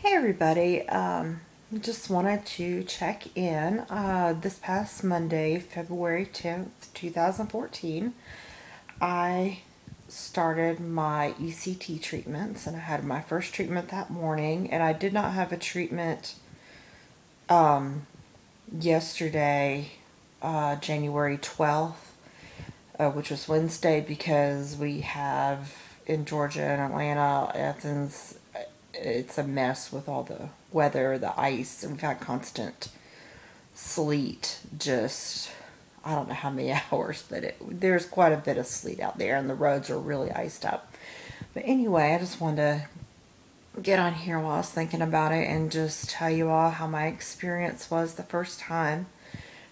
Hey everybody, just wanted to check in. This past Monday, February 10th, 2014, I started my ECT treatments and I had my first treatment that morning, and I did not have a treatment yesterday, January 12th, which was Wednesday, because we have in Georgia and Atlanta, Athens, it's a mess with all the weather, the ice, and we've had constant sleet. Just, I don't know how many hours, but there's quite a bit of sleet out there, and the roads are really iced up. But anyway, I just wanted to get on here while I was thinking about it and just tell you all how my experience was the first time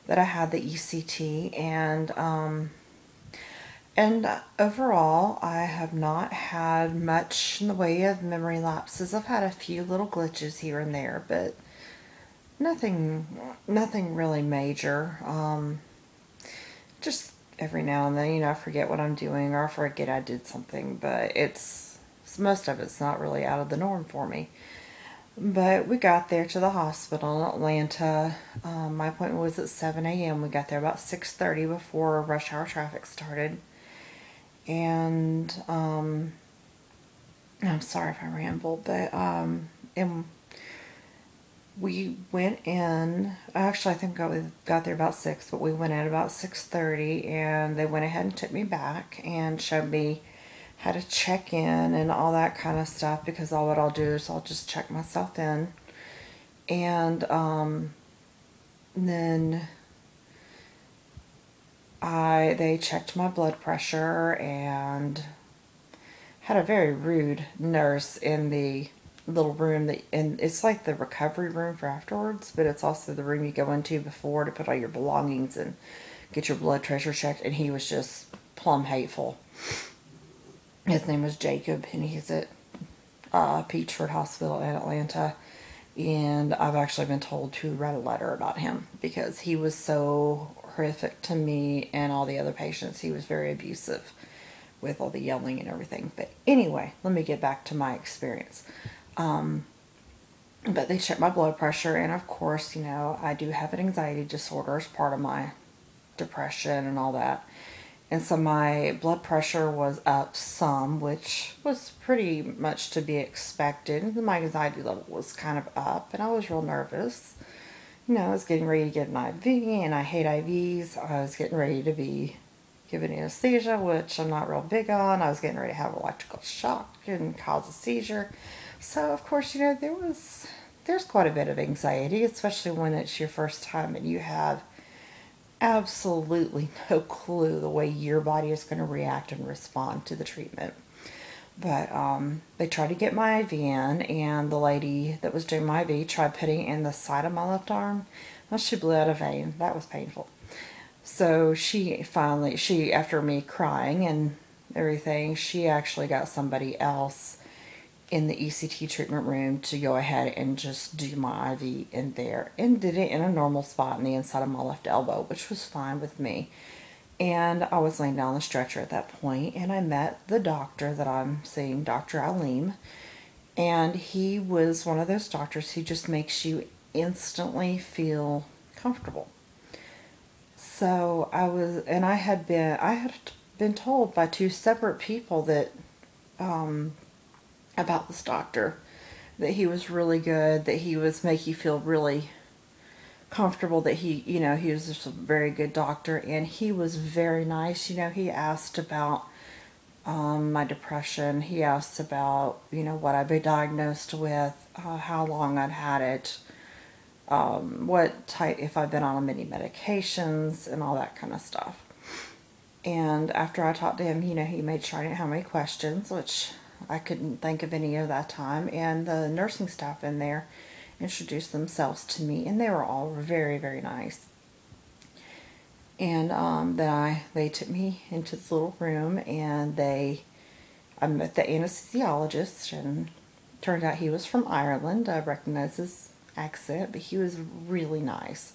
that I had the ECT. And overall, I have not had much in the way of memory lapses. I've had a few little glitches here and there, but nothing really major. Just every now and then, I forget what I'm doing or I forget I did something, but most of it's not really out of the norm for me. But we got there to the hospital in Atlanta. My appointment was at 7 a.m. We got there about 6:30 before rush hour traffic started. And I'm sorry if I ramble, but and we went in. Actually, I think we got there about 6, but we went in about 6:30, and they went ahead and took me back and showed me how to check in and all that kind of stuff, because all what I'll do is I'll just check myself in, and then they checked my blood pressure and had a very rude nurse in the little room and it's like the recovery room for afterwards, but it's also the room you go into before to put all your belongings and get your blood pressure checked, and he was just plumb hateful. His name was Jacob, and he's at Peachford Hospital in Atlanta, and I've actually been told to write a letter about him because he was so horrific to me and all the other patients. He was very abusive with all the yelling and everything. But anyway, let me get back to my experience. But they checked my blood pressure, and of course, I do have an anxiety disorder as part of my depression and all that. And so my blood pressure was up some, which was pretty much to be expected. My anxiety level was kind of up, and I was real nervous. I was getting ready to get an IV, and I hate IVs. I was getting ready to be given anesthesia, which I'm not real big on. I was getting ready to have electrical shock and cause a seizure. So, of course, there's quite a bit of anxiety, especially when it's your first time and you have absolutely no clue the way your body is going to react and respond to the treatment. But they tried to get my IV in, and the lady that was doing my IV tried putting it in the side of my left arm. Well, she blew out a vein. That was painful. So she after me crying and everything, she actually got somebody else in the ECT treatment room to go ahead and just do my IV in there, and did it in a normal spot on the inside of my left elbow, which was fine with me. And I was laying down on the stretcher at that point, and I met the doctor that I'm seeing, Dr. Aleem, and he was one of those doctors who just makes you instantly feel comfortable. So I had been told by two separate people that about this doctor, that he was really good, that he was make you feel really comfortable, that he was just a very good doctor, and he was very nice. He asked about my depression. He asked about what I'd been diagnosed with, how long I'd had it, what type, if I've been on many medications, and all that kind of stuff. And after I talked to him, he made sure I didn't have any questions, which I couldn't think of any at that time. And the nursing staff in there introduced themselves to me, and they were all very, very nice. And then they took me into the little room, and I met the anesthesiologist, and turned out he was from Ireland. I recognized his accent, but he was really nice.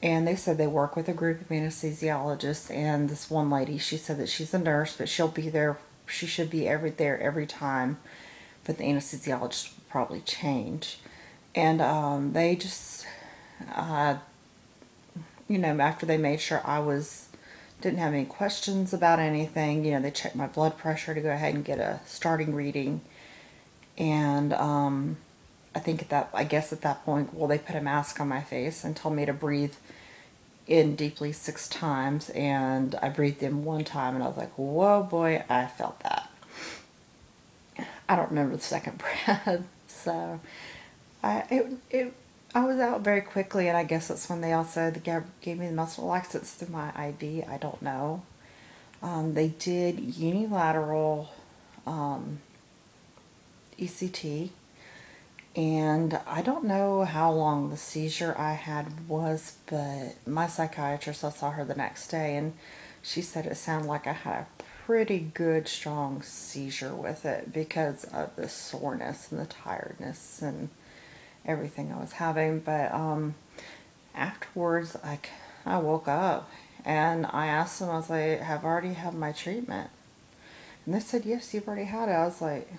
And they said they work with a group of anesthesiologists, and this one lady, she said that she's a nurse, but she'll be there. She should be there every time but the anesthesiologist will probably change. And they just, after they made sure didn't have any questions about anything, they checked my blood pressure to go ahead and get a starting reading. And I guess at that point, well, they put a mask on my face and told me to breathe in deeply 6 times, and I breathed in 1 time, and I was like, whoa, boy, I felt that. I don't remember the second breath, so I was out very quickly, and I guess that's when they also gave me the muscle relaxants through my IV. I don't know. They did unilateral ECT, and I don't know how long the seizure I had was, but my psychiatrist, I saw her the next day, and she said it sounded like I had a pretty good, strong seizure with it because of the soreness and the tiredness and everything I was having. But afterwards, I woke up and I asked them, I was like, have I already had my treatment? And they said, yes, you've already had it. I was like,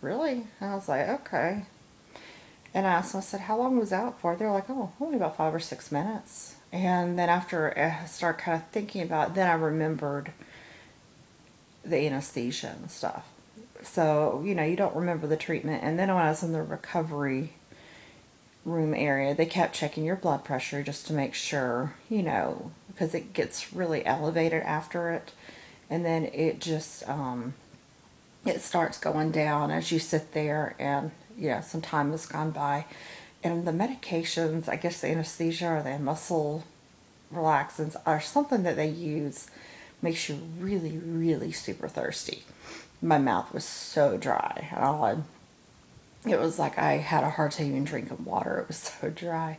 really? And I was like, okay. And I asked them, I said, how long was it out for? They were like, oh, only about 5 or 6 minutes. And then after I started kind of thinking about it, then I remembered the anesthesia and stuff. So, you don't remember the treatment. And then when I was in the recovery room area, they kept checking your blood pressure just to make sure, because it gets really elevated after it. And then it just, it starts going down as you sit there, and, some time has gone by. And the medications, I guess the anesthesia or the muscle relaxants are something that they use, makes you really, really super thirsty. My mouth was so dry. It was like I had a hard time even drinking water. It was so dry.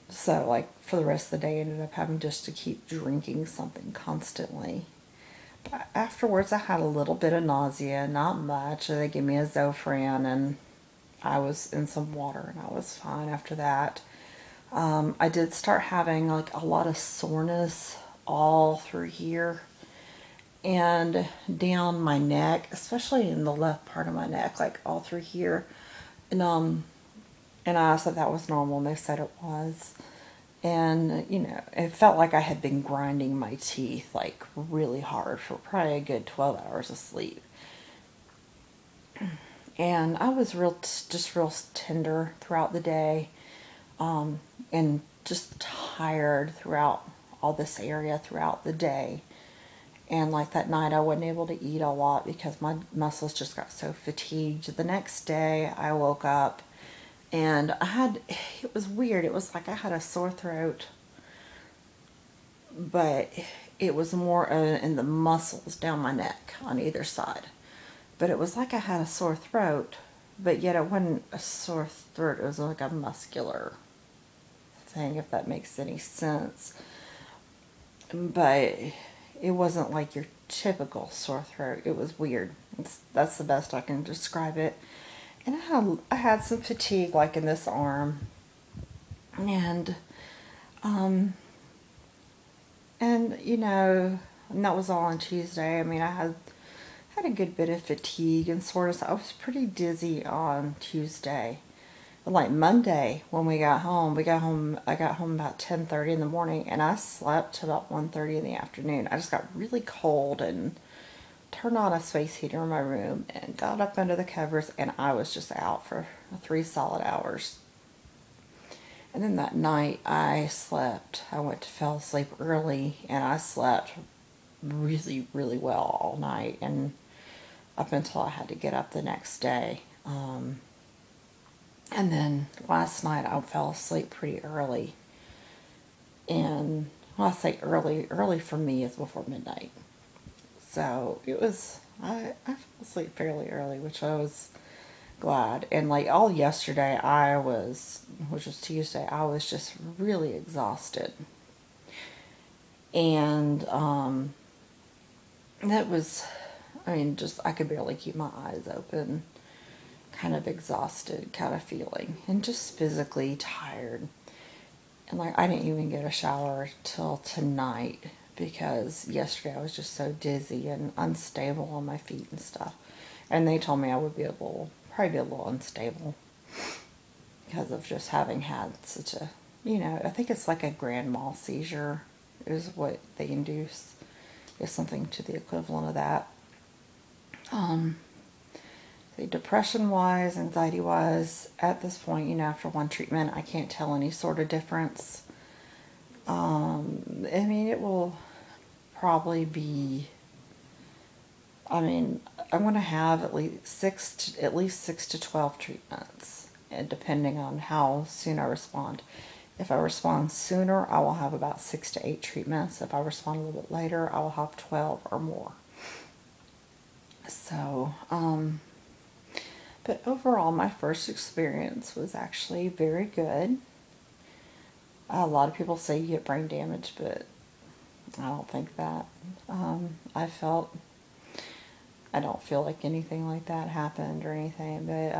So, for the rest of the day, I ended up having just to keep drinking something constantly. But afterwards, I had a little bit of nausea, not much. They gave me a Zofran, and I was in some water, and I was fine after that. I did start having, a lot of soreness all through here and down my neck, especially in the left part of my neck, all through here. And I asked if that was normal, and they said it was. And, it felt like I had been grinding my teeth, really hard for probably a good 12 hours of sleep. And I was just real tender throughout the day, and just tired throughout all this area throughout the day. And that night I wasn't able to eat a lot because my muscles just got so fatigued. The next day I woke up and it was weird. It was like I had a sore throat, but it was more in the muscles down my neck on either side. But it was like I had a sore throat, but yet it wasn't a sore throat. It was like a muscular thing, if that makes any sense. But it wasn't like your typical sore throat. It was weird. That's the best I can describe it. And I had some fatigue, in this arm, and and that was all on Tuesday. I mean, I had a good bit of fatigue and soreness. I was pretty dizzy on Tuesday. Monday when I got home about 10:30 in the morning, and I slept till about 1:30 in the afternoon. I just got really cold and turned on a space heater in my room and got up under the covers, and I was just out for 3 solid hours. And then that night I fell asleep early, and I slept really, really well all night, and up until I had to get up the next day. And then last night I fell asleep pretty early. And when I say early for me is before midnight. So I fell asleep fairly early, which I was glad. And all yesterday which was Tuesday, I was just really exhausted. And that was, I could barely keep my eyes open. Kind of exhausted kind of feeling, and just physically tired. And I didn't even get a shower till tonight because yesterday I was just so dizzy and unstable on my feet and stuff. And they told me I would be probably be a little unstable because of just having had such a, I think it's like a grand mal seizure is what they induce. Is something to the equivalent of that. Depression-wise, anxiety-wise, at this point, after one treatment, I can't tell any sort of difference. It will probably be, I'm going to have at least 6 to 12 treatments, and depending on how soon I respond. If I respond sooner, I will have about 6 to 8 treatments. If I respond a little bit later, I will have 12 or more. So, but overall, my first experience was actually very good. A lot of people say you get brain damage, but I don't think that. I don't feel like anything like that happened or anything, but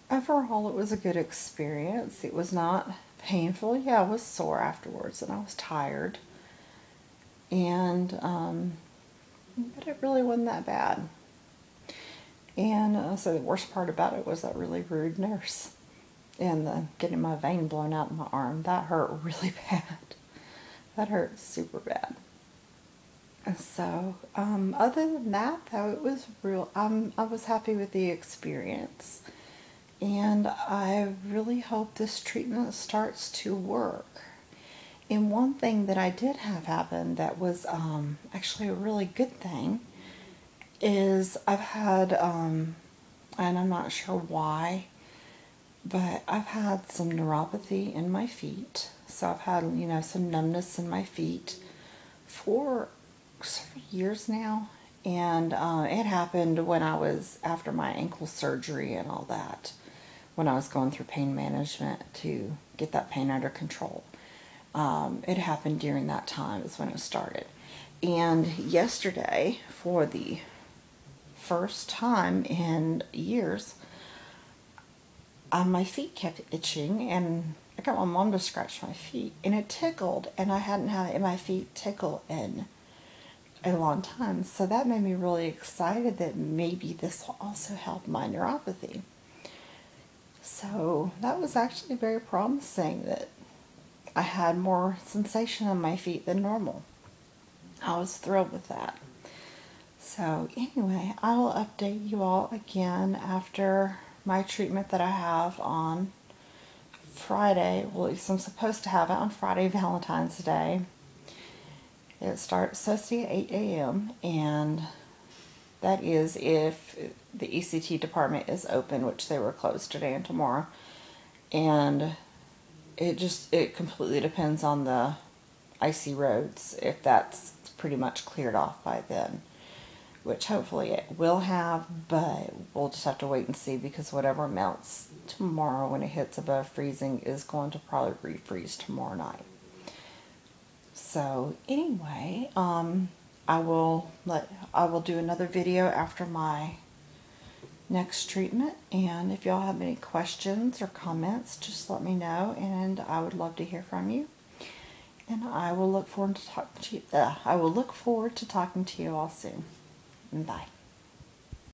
overall, it was a good experience. It was not painful. Yeah, I was sore afterwards, and I was tired. And, but it really wasn't that bad. And so the worst part about it was that really rude nurse. And getting my vein blown out in my arm. That hurt really bad. That hurt super bad. And so, other than that, though, it was real. I was happy with the experience. And I really hope this treatment starts to work. And one thing that I did have happen that was actually a really good thing is I've had, and I'm not sure why, but I've had some neuropathy in my feet. So I've had, some numbness in my feet for several years now. And it happened when I was after my ankle surgery and all that, when I was going through pain management to get that pain under control. It happened during that time is when it started. And yesterday, for the first time in years, my feet kept itching, and I got my mom to scratch my feet, and it tickled, and I hadn't had my feet tickle in a long time. So that made me really excited that maybe this will also help my neuropathy. So that was actually very promising that I had more sensation on my feet than normal. I was thrilled with that. So anyway, I will update you all again after my treatment that I have on Friday. Well, at least I'm supposed to have it on Friday, Valentine's Day. It starts supposed to be at 8 a.m. and that is if the ECT department is open, which they were closed today and tomorrow. And it completely depends on the icy roads, if that's pretty much cleared off by then, which hopefully it will have, but we'll just have to wait and see, because whatever melts tomorrow when it hits above freezing is going to probably refreeze tomorrow night. So anyway, I will do another video after my next treatment, and if y'all have any questions or comments, just let me know, and I would love to hear from you. And I will look forward to talking to you. I will look forward to talking to you all soon. Bye.